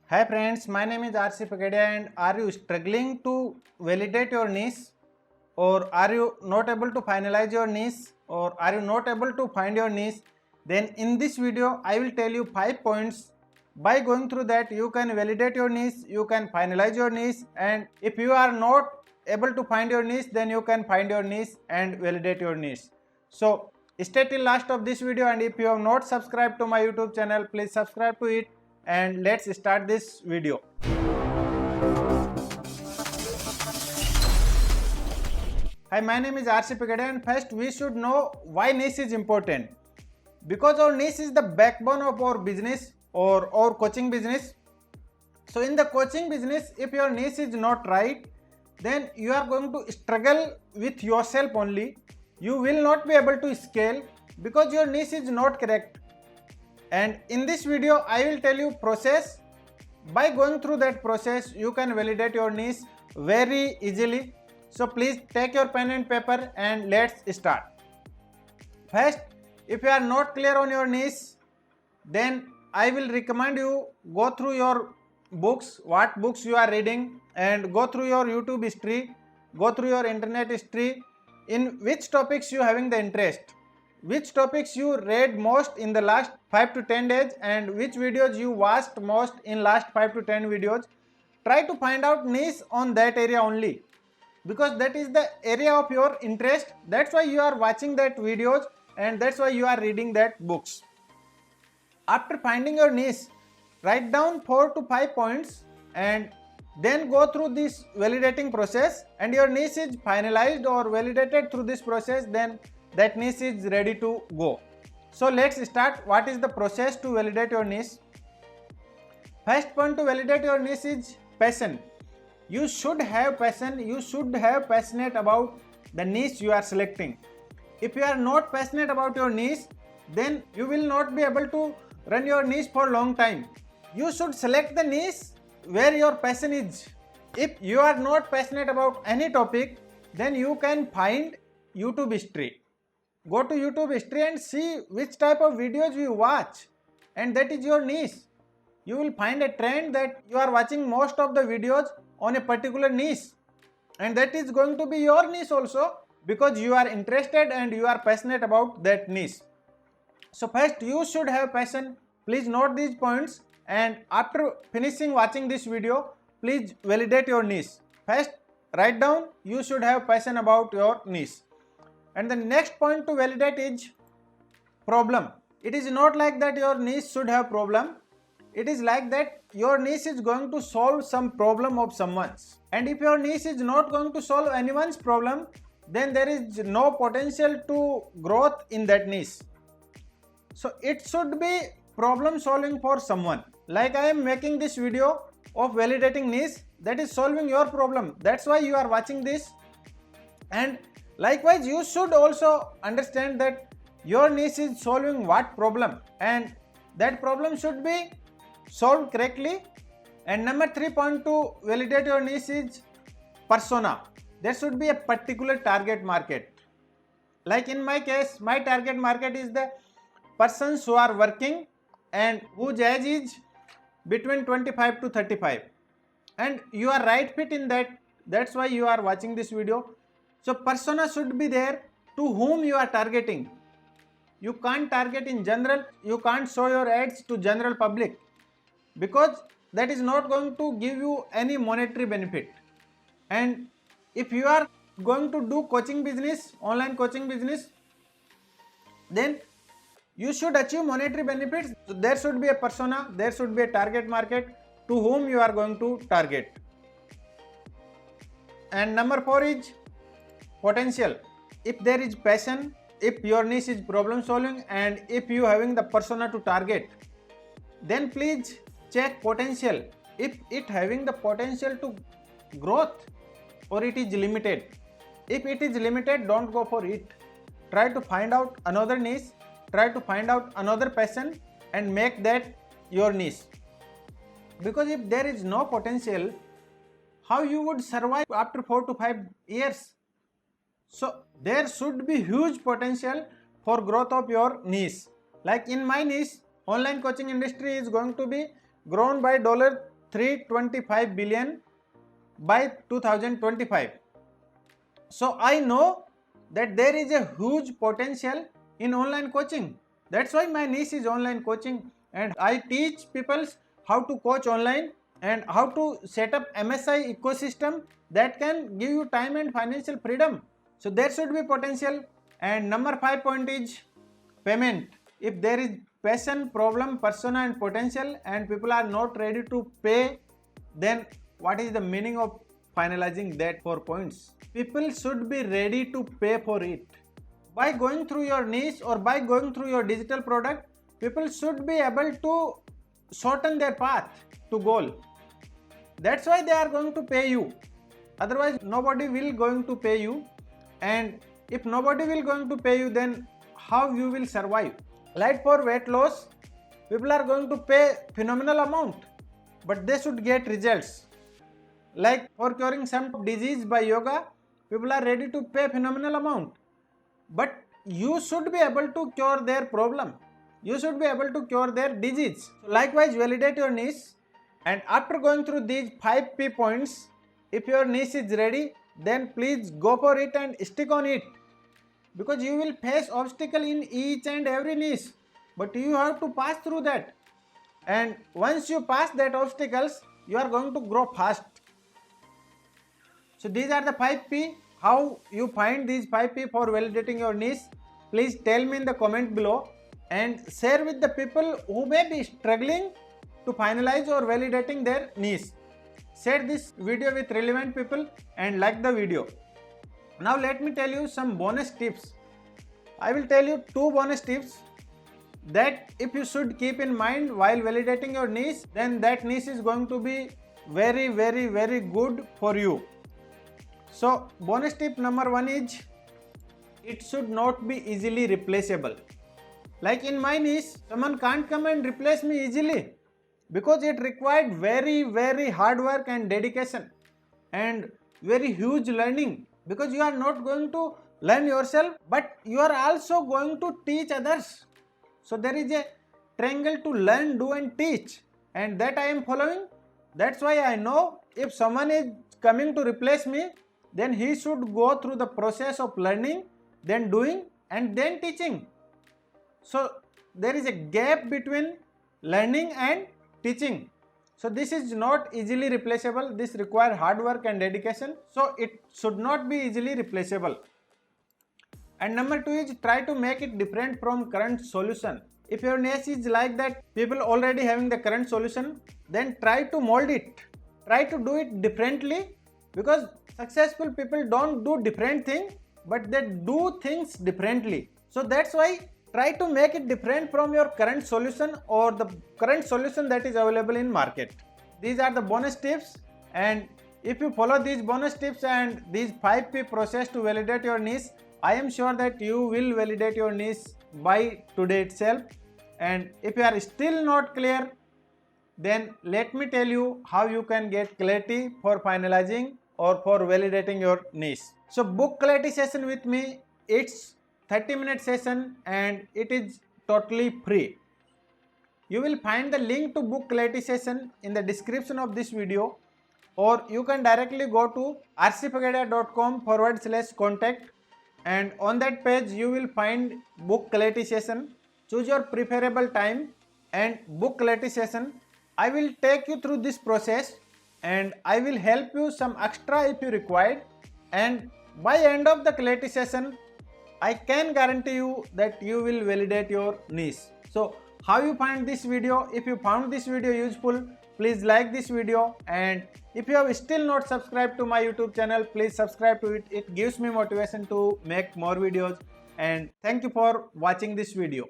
Hi friends, my name is RC Pagadia, and are you struggling to validate your niche, or are you not able to finalize your niche, or are you not able to find your niche? Then in this video I will tell you 5 points. By going through that you can validate your niche, you can finalize your niche, and if you are not able to find your niche, then you can find your niche and validate your niche. So stay till last of this video, and if you have not subscribed to my YouTube channel, please subscribe to it, and let's start this video. Hi, my name is RC Pagade, and first we should know why niche is important. Because our niche is the backbone of our business or our coaching business. So in the coaching business, if your niche is not right, then you are going to struggle with yourself only. You will not be able to scale because your niche is not correct. And in this video I will tell you process. By going through that process you can validate your niche very easily. So please take your pen and paper and let's start. First, if you are not clear on your niche, then I will recommend you go through your books, what books you are reading, and go through your YouTube history, go through your internet history, in which topics you having the interest, which topics you read most in the last 5 to 10 days, and which videos you watched most in last 5 to 10 videos. Try to find out niche on that area only, because that is the area of your interest. That's why you are watching that videos, and that's why you are reading that books. After finding your niche, write down 4 to 5 points and then go through this validating process, and your niche is finalized or validated through this process, then that niche is ready to go. So let's start. What is the process to validate your niche? First point to validate your niche is passion. You should have passion, you should have passionate about the niche you are selecting. If you are not passionate about your niche, then you will not be able to run your niche for long time. You should select the niche where your passion is. If you are not passionate about any topic, then you can find YouTube history. Go to YouTube history and see which type of videos you watch, and that is your niche. You will find a trend that you are watching most of the videos on a particular niche, and that is going to be your niche also, because you are interested and you are passionate about that niche. So first you should have passion. Please note these points, and after finishing watching this video, please validate your niche. First write down you should have passion about your niche. And the next point to validate is problem. It is not like that your niche should have problem. It is like that your niche is going to solve some problem of someone's. And if your niche is not going to solve anyone's problem, then there is no potential to growth in that niche. So it should be problem solving for someone. Like I am making this video of validating niche, that is solving your problem. That's why you are watching this. And likewise you should also understand that your niche is solving what problem, and that problem should be solved correctly. And number 3 point to validate your niche is persona. There should be a particular target market. Like in my case, my target market is the persons who are working and whose age is between 25 to 35, and you are right fit in that. That's why you are watching this video. So persona should be there to whom you are targeting. You can't target in general, you can't show your ads to general public, because that is not going to give you any monetary benefit. And if you are going to do coaching business, online coaching business, then you should achieve monetary benefits. So there should be a persona, there should be a target market to whom you are going to target. And number 4 is potential. If there is passion, if your niche is problem solving, and if you having the persona to target, then please check potential. If it having the potential to growth, or it is limited. If it is limited, don't go for it. Try to find out another niche, try to find out another passion, and make that your niche. Because if there is no potential, how you would survive after 4 to 5 years? So there should be huge potential for growth of your niche. Like in my niche, online coaching industry is going to be grown by 325 billion by 2025. So I know that there is a huge potential in online coaching. That's why my niche is online coaching, and I teach people how to coach online and how to set up MSI ecosystem that can give you time and financial freedom. So there should be potential. And number 5 point is payment. If there is passion, problem, persona and potential and people are not ready to pay, then what is the meaning of finalizing that 4 points? People should be ready to pay for it. By going through your niche or by going through your digital product, people should be able to shorten their path to goal. That's why they are going to pay you. Otherwise nobody will going to pay you, and if nobody will going to pay you, then how you will survive? Like for weight loss, people are going to pay phenomenal amount, but they should get results. Like for curing some disease by yoga, people are ready to pay phenomenal amount, but you should be able to cure their problem. You should be able to cure their disease. Likewise, validate your niche, and after going through these 5 P points, if your niche is ready, then please go for it and stick on it, because you will face obstacle in each and every niche, but you have to pass through that, and once you pass that obstacles, you are going to grow fast. So these are the 5 P. How you find these 5 P for validating your niche? Please tell me in the comment below and share with the people who may be struggling to finalize or validating their niche. Share this video with relevant people and like the video. Now let me tell you some bonus tips. I will tell you 2 bonus tips that if you should keep in mind while validating your niche, then that niche is going to be very good for you. So bonus tip number 1 is, it should not be easily replaceable. Like in my niche, someone can't come and replace me easily, because it required very hard work and dedication and very huge learning, because you are not going to learn yourself, but you are also going to teach others. So there is a triangle to learn, do and teach, and that I am following. That's why I know if someone is coming to replace me, then he should go through the process of learning, then doing and then teaching. So there is a gap between learning and teaching. So this is not easily replaceable. This requires hard work and dedication. So it should not be easily replaceable. And number 2 is, try to make it different from current solution. If your niche is like that, people already having the current solution, then try to mold it. Try to do it differently, because successful people don't do different things, but they do things differently. So that's why try to make it different from your current solution or the current solution that is available in market. These are the bonus tips, and if you follow these bonus tips and these 5 P process to validate your niche, I am sure that you will validate your niche by today itself. And if you are still not clear, then let me tell you how you can get clarity for finalizing or for validating your niche. So book clarity session with me. It's 30-minute session and it is totally free. You will find the link to book clarity session in the description of this video, or you can directly go to rcpagadia.com/contact, and on that page you will find book clarity session. Choose your preferable time and book clarity session. I will take you through this process and I will help you some extra if you required, and by end of the clarity session I can guarantee you that you will validate your niche. So how you find this video? If you found this video useful, please like this video, and if you have still not subscribed to my YouTube channel, please subscribe to it. It gives me motivation to make more videos, and thank you for watching this video.